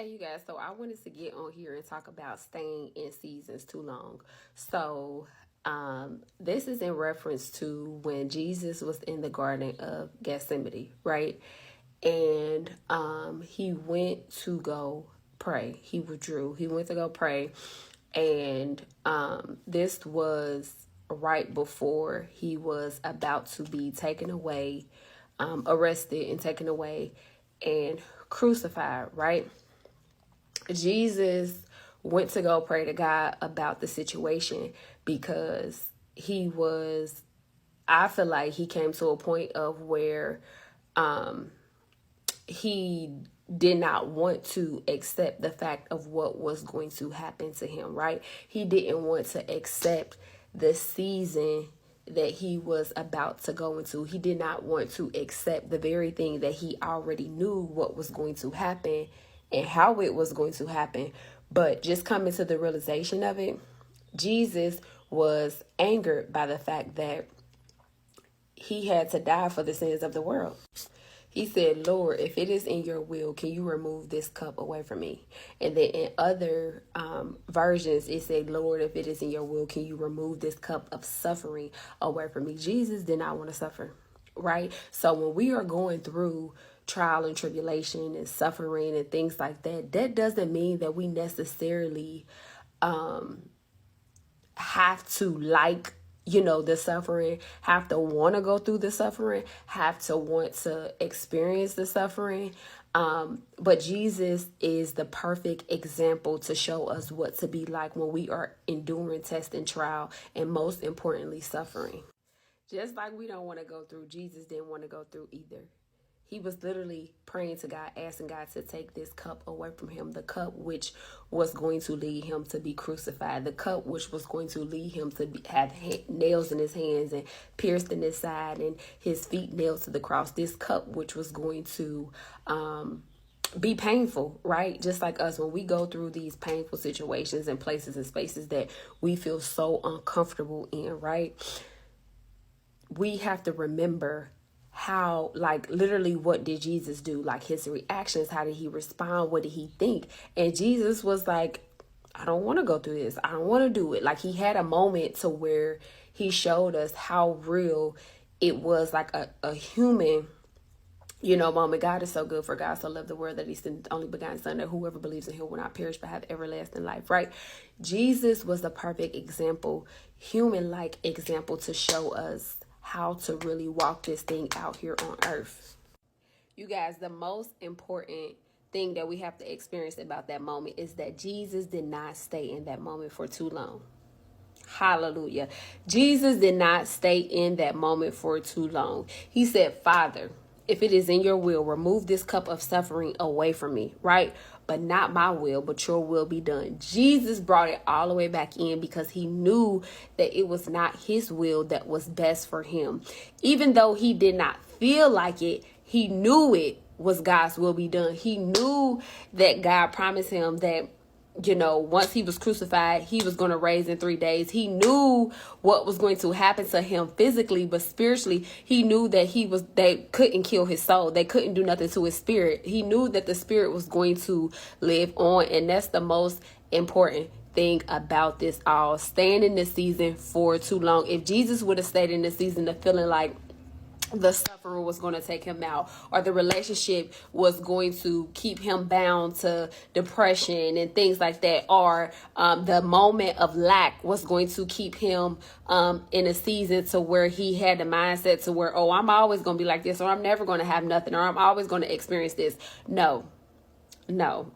Hey, you guys. So I wanted to get on here and talk about staying in seasons too long. So this is in reference to when Jesus was in the Garden of Gethsemane, right? And he went to go pray. He withdrew. He went to go pray. And this was right before he was about to be taken away, arrested and taken away and crucified, right? Jesus went to go pray to God about the situation because I feel like he came to a point of where he did not want to accept the fact of what was going to happen to him, right? He didn't want to accept the season that he was about to go into. He did not want to accept the very thing that he already knew what was going to happen and how it was going to happen. But just coming to the realization of it, Jesus was angered by the fact that he had to die for the sins of the world. He said, Lord, if it is in your will, can you remove this cup away from me? And then in other versions, it said, Lord, if it is in your will, can you remove this cup of suffering away from me? Jesus did not want to suffer, right? So when we are going through trial and tribulation and suffering and things like that, that doesn't mean that we necessarily have to the suffering, have to want to go through the suffering, have to want to experience the suffering. But Jesus is the perfect example to show us what to be like when we are enduring test and trial, and most importantly, suffering. Just like we don't want to go through, Jesus didn't want to go through either. He was literally praying to God, asking God to take this cup away from him, the cup which was going to lead him to be crucified, the cup which was going to lead him to have nails in his hands and pierced in his side and his feet nailed to the cross, this cup which was going to be painful, right? Just like us, when we go through these painful situations and places and spaces that we feel so uncomfortable in, right? We have to remember how, literally, what did Jesus do? Like, his reactions, how did he respond? What did he think? And Jesus was like, I don't want to go through this. I don't want to do it. Like, he had a moment to where he showed us how real it was, like a human, moment. God is so good, for God so loved the world that he sent the only begotten son, that whoever believes in him will not perish but have everlasting life, right? Jesus was the perfect example, human-like example, to show us how to really walk this thing out here on earth. You guys, the most important thing that we have to experience about that moment is that Jesus did not stay in that moment for too long. Hallelujah. Jesus did not stay in that moment for too long. He said, Father, if it is in your will, remove this cup of suffering away from me, right? But not my will, but your will be done. Jesus brought it all the way back in because he knew that it was not his will that was best for him. Even though he did not feel like it, he knew it was God's will be done. He knew that God promised him that, once he was crucified, he was going to raise in 3 days. He knew what was going to happen to him physically, but spiritually, he knew that they couldn't kill his soul. They couldn't do nothing to his spirit. He knew that the spirit was going to live on. And that's the most important thing about this all. Staying in this season for too long. If Jesus would have stayed in this season of feeling like the sufferer was going to take him out, or the relationship was going to keep him bound to depression and things like that, or the moment of lack was going to keep him in a season to where he had the mindset to where, I'm always going to be like this, or I'm never going to have nothing, or I'm always going to experience this. No,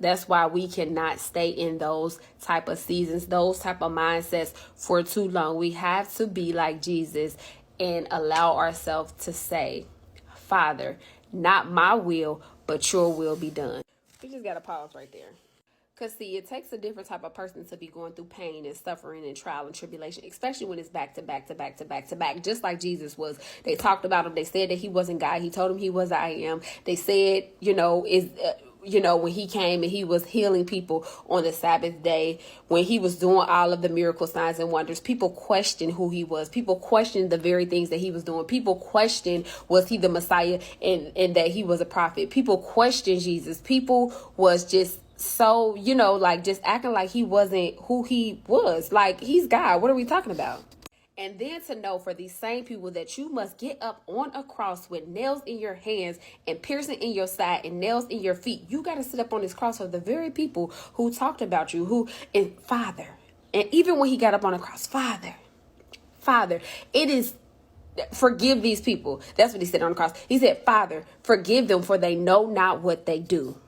that's why we cannot stay in those type of seasons, those type of mindsets for too long. We have to be like Jesus and allow ourselves to say, Father, not my will, but your will be done. We just got to pause right there. Because, see, it takes a different type of person to be going through pain and suffering and trial and tribulation, especially when it's back to back to back to back to back, just like Jesus was. They talked about him. They said that he wasn't God. He told him he was I am. They said, when he came and he was healing people on the Sabbath day, when he was doing all of the miracle signs and wonders, people questioned who he was. People questioned the very things that he was doing. People questioned, was he the Messiah, and that he was a prophet. People questioned Jesus. People was just so, like just acting like he wasn't who he was. Like, he's God. What are we talking about? And then to know for these same people that you must get up on a cross with nails in your hands and piercing in your side and nails in your feet. You got to sit up on this cross for the very people who talked about you, and Father. And even when he got up on the cross, Father, it is, forgive these people. That's what he said on the cross. He said, Father, forgive them, for they know not what they do.